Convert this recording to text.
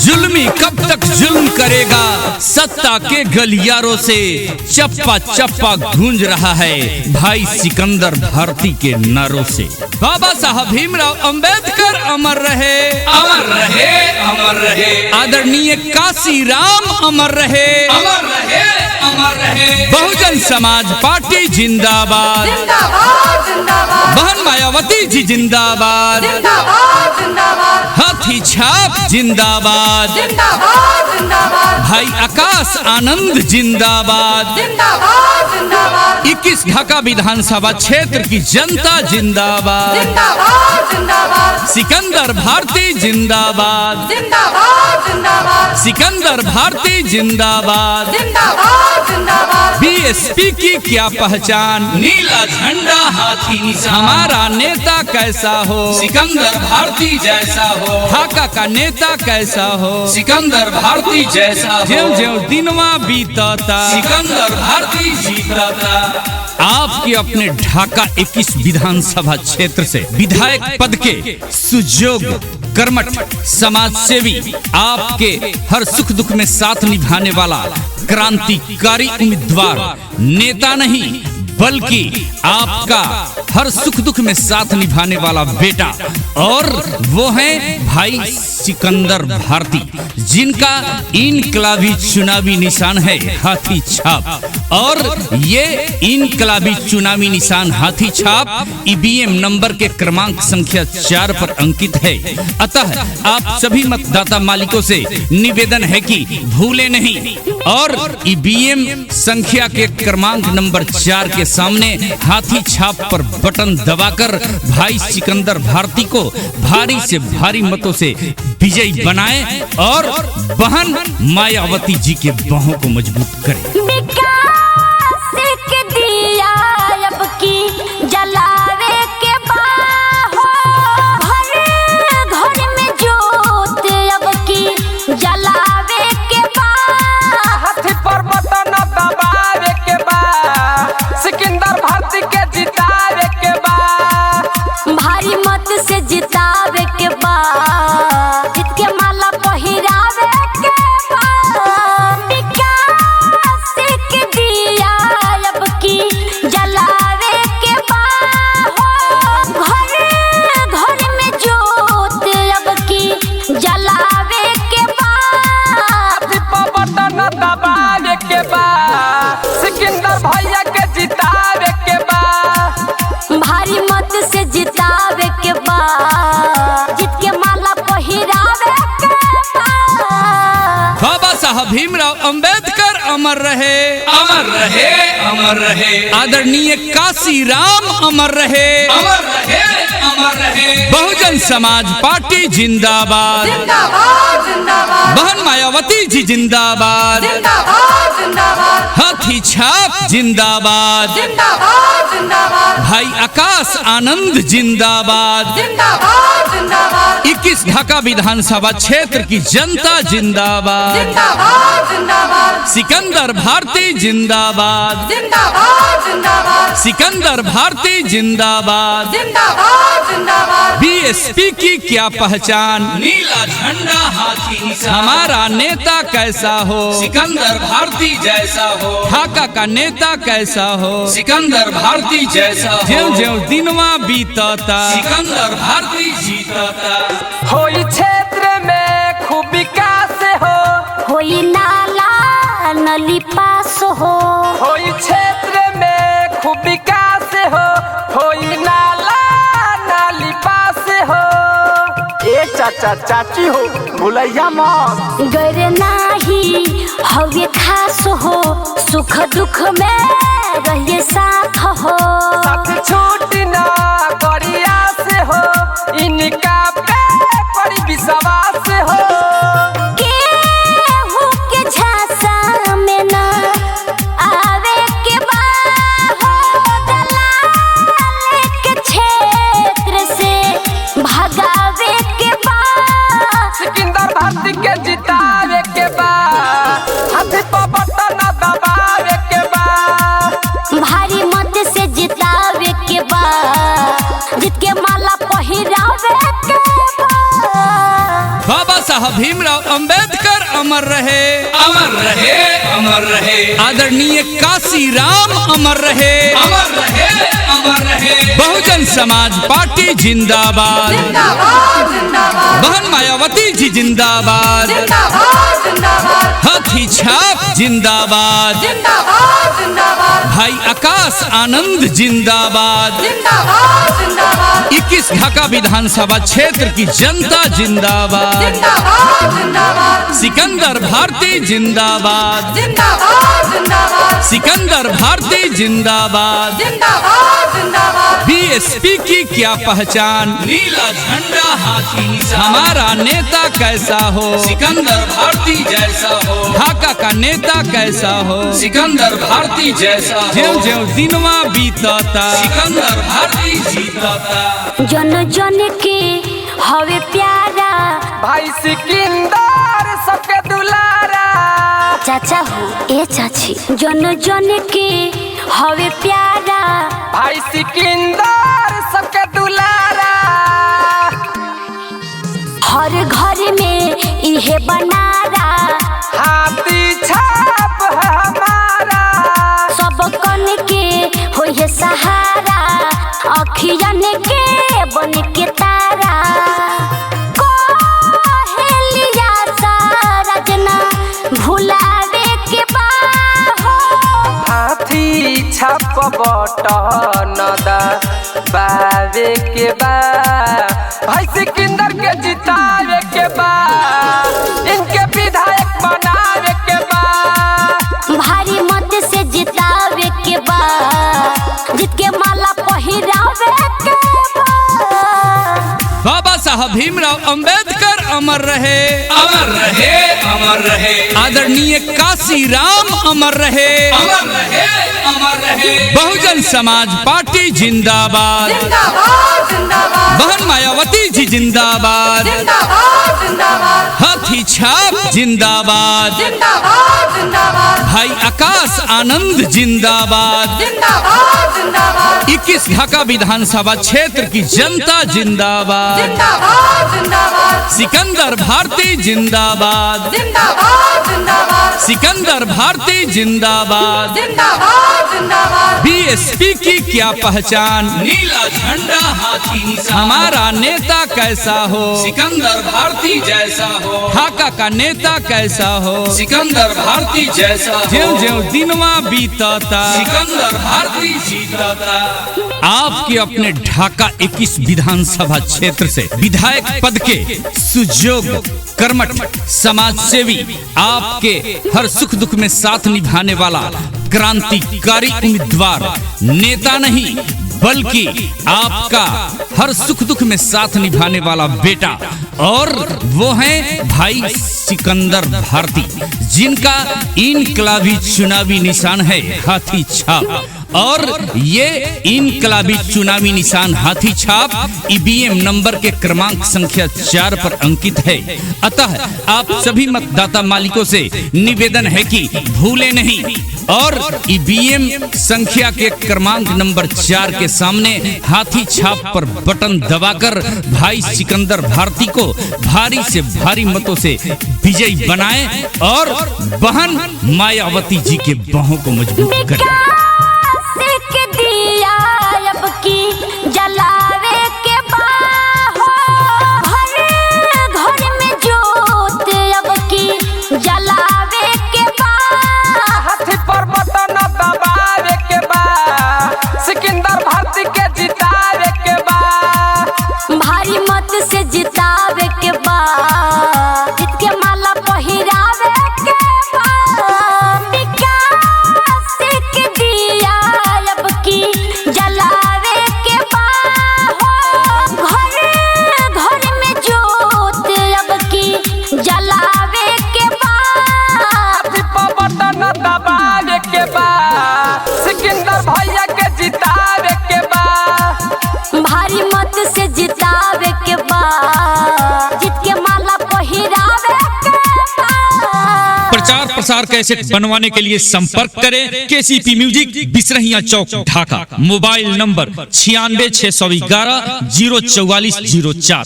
जुल्मी कब तक जुल्म करेगा, सत्ता के गलियारों से चप्पा चप्पा गूंज रहा है भाई सिकंदर भारती के नारों से। बाबा साहब भीमराव अंबेडकर अमर रहे, अमर रहे, अमर रहे। आदरणीय काशीराम अमर रहे, अमर रहे, अमर रहे। बहुजन समाज पार्टी जिंदाबाद, जिंदाबाद, जिंदाबाद। बहन मायावती जी जिंदाबाद, जिंदाबाद, जिंदाबाद। हाथी छाप जिंदाबाद, जिंदाबाद, जिंदाबाद। भाई आकाश आनंद जिंदाबाद, जिंदाबाद, जिंदाबाद। 21 ढाका विधानसभा क्षेत्र की जनता जिंदाबाद, जिंदाबाद, जिंदाबाद। सिकंदर भारती जिंदाबाद, जिंदाबाद, जिंदाबाद। सिकंदर भारती जिंदाबाद। जिंदाबाद, जिंदाबाद। बीएसपी की क्या पहचान, नीला झंडा हाथी निशान। हमारा नेता कैसा हो, सिकंदर भारती जैसा हो। ढाका का नेता कैसा हो, सिकंदर भारती जैसा हो। ज्यों ज्यों दिनवा बीतता, सिकंदर भारती जीतता। आपके अपने ढाका 21 विधानसभा क्षेत्र से विधायक पद के सुजोग कर्मठ समाज सेवी, आपके हर सुख दुख में साथ निभाने वाला क्रांतिकारी उम्मीदवार, नेता नहीं बल्कि आपका हर सुख दुख में साथ निभाने वाला बेटा, और वो है भाई सिकंदर भारती, जिनका इनकलाबी चुनावी निशान है हाथी छाप। और ये इनकलाबी चुनावी निशान हाथी छाप ईवीएम नंबर के क्रमांक संख्या 4 पर अंकित है। अतः आप सभी मतदाता मालिकों से निवेदन है कि भूले नहीं और ईवीएम संख्या के क्रमांक नंबर 4 के सामने हाथी छाप पर बटन दबाकर भाई सिकंदर भारती को भारी से भारी मतों से विजयी बनाएं और बहन मायावती जी के बाहों को मजबूत करें। जलावे के बाहो, घर में जोत अब की जलावे के बा। हाथी पर बटन दबावे के बा, सिकंदर भारती के जितावे के बा। भारी मत से जितावे के बा, जीत के माला पहिरावे के बा। विकास के दिया अब की जलावे के बा हो, घर में जोत अब की जलावे के बा। हाथी पर बटन दबावे के बा, सिकंदर भैया के जितावे के बा। भारी मत से जितावे के बा, जीत के माला पहिरावे के बा। बाबा साहब भीमराव अंबेडकर अमर रहे, अमर रहे, अमर रहे। आदरणीय काशीराम अमर रहे, अमर रहे, अमर रहे। बहुजन समाज पार्टी जिंदाबाद, जिंदाबाद, जिंदाबाद। बहन मायावती जी जिंदाबाद, जिंदाबाद, जिंदाबाद। हाथी छाप जिंदाबाद, जिंदाबाद, जिंदाबाद। भाई आकाश आनंद जिंदाबाद, जिंदाबाद, जिंदाबाद। 21 ढाका विधानसभा क्षेत्र की जनता जिंदाबाद, जिंदाबाद, जिंदाबाद। सिकंदर भारती जिंदाबाद, जिंदाबाद, जिंदाबाद। सिकंदर भारती जिंदाबाद। जिंदाबाद, जिंदाबाद। बीएसपी की क्या पहचान, नीला झंडा हाथी निशान। हमारा नेता कैसा हो, सिकंदर भारती जैसा हो। ढाका का नेता कैसा हो, सिकंदर भारती जैसा हो। ज्यों ज्यों दिनवा बीतता, सिकंदर भारती जीतता। होई क्षेत्र में खूब विकास हो, होई नाला नली पास हो। होई क्षेत्र में खूब विकास हो, होई नाला नाली पास हो। ए चाचा चाची हो भुलैया मत, गर नाही हवे खास हो, सुख दुख में रहिए साथ हो। साथ छूट ना करिया से हो, इनका पे पड़ी विश्वास हो। केहू के झांसा में ना आवे के बा हो, दलाल के क्षेत्र से भगावे के बा। सिकंदर भारती के जितावे के बा, हाथी पर बटन दबावे के बा। भारी मत से जितावे के बा, जीत के माला पहिरावे साहब भीमराव अंबेडकर अमर रहे, अमर रहे, अमर रहे। आदरणीय काशीराम अमर रहे, अमर रहे, अमर रहे। बहुजन समाज पार्टी जिंदाबाद, जिंदाबाद जिंदाबाद बहन मायावती जी जिंदाबाद, जिंदाबाद जिंदाबाद हाथी छाप जिंदाबाद, जिंदाबाद जिंदाबाद भाई आकाश आनंद जिंदाबाद, जिंदाबाद जिंदाबाद 21 ढाका विधानसभा क्षेत्र की जनता जिंदाबाद, जिंदाबाद जिंदाबाद सिकंदर भारती जिंदाबाद, जिंदाबाद जिंदाबाद सिकंदर भारती जिंदाबाद। जिंदाबाद जिंदाबाद बीएसपी की क्या पहचान, नीला झंडा हाथी निशान। हमारा नेता कैसा हो, सिकंदर भारती जैसा हो, ढाका का नेता कैसा हो, सिकंदर भारती जैसा हो। ज्यों ज्यों दिनवा बीतता, सिकंदर भारती जीतता। जन जन के हवे प्यारा, भाई सिकंदर सबके दुलारा। चाचा हो ए चाची, जन जन के हवे प्यारा, भाई सिकंदर सबके दुलारा। हर घर में इहे बनारा, हाथी छाप है हमारा। सब कन के होए सहारा, अखियन के बन के तारा। कोहेलिया सारा जना भुलावे के बाहो, हाथी छाप बटन दबावे के बा। भाई सिकंदर के जितावे के बा, इनके विधायक बनावे के बा। भारी मत से जितावे के बा, जीत के माला पहिरावे के बा। बाबा साहब भीमराव अंबेडकर अमर रहे, अमर रहे, अमर रहे। आदरणीय काशीराम अमर रहे, अमर रहे, अमर रहे। बहुजन समाज पार्टी जिंदाबाद, जिंदाबाद जिंदाबाद बहन मायावती जी जिंदाबाद, जिंदाबाद जिंदाबाद हाथी छाप जिंदाबाद, जिंदाबाद जिंदाबाद भाई आकाश आनंद जिंदाबाद, जिंदाबाद जिंदाबाद 21 ढाका विधानसभा क्षेत्र की जनता जिंदाबाद, जिंदाबाद जिंदाबाद सिकंदर भारती जिंदाबाद, जिंदाबाद जिंदाबाद सिकंदर भारती जिंदाबाद। जिंदाबाद जिंदाबाद बीएसपी की क्या पहचान, नीला झंडा हाथी निशान। हमारा नेता कैसा हो, सिकंदर भारती जैसा हो, ढाका का नेता कैसा हो, सिकंदर भारती जैसा हो। ज्यों ज्यों दिनवा बीतता, सिकंदर भारती जीतता। आपके अपने ढाका 21 विधानसभा क्षेत्र से विधायक पद के सुजोग कर्मठ समाज सेवी, आपके हर सुख दुख में साथ निभाने वाला क्रांतिकारी उम्मीदवार, नेता नहीं बल्कि आपका हर सुख दुख में साथ निभाने वाला बेटा, और वो हैं भाई सिकंदर भारती, जिनका इनकलाबी चुनावी निशान है हाथी छाप। और ये इनकलाबी चुनावी निशान हाथी छाप ईवीएम नंबर के क्रमांक संख्या 4 पर अंकित है। अतः आप सभी मतदाता मालिकों से निवेदन है कि भूले नहीं और ईवीएम संख्या के क्रमांक नंबर 4 के सामने हाथी छाप पर बटन दबाकर भाई सिकंदर भारती को भारी से भारी मतों से विजयी बनाएं और बहन मायावती जी के बाहों को मजबूत करें। के दिया अब की जलावे के बाहो, घर घर में जोत अब की जलावे के बा। हाथी पर बटन दबावे के बा, सिकंदर भारती के जितावे के बा। भारी मत से जितावे के बा, जीत के माला पहिरावे के बा। विकास के दिया अब की जलावे के बा हो, घर घर में जोत अब की जलावे के बा। हाथी पर बटन दबावे के बा, सिकंदर भैया के जितावे के बा। भारी मत से जितावे के बा, जीत के माला पहिरावे के बा। प्रचार प्रसार कैसेट बनवाने के लिए संपर्क करें केसीपी म्यूजिक, बिसरहिया चौक, ढाका। Mobile number 96 611 044 04।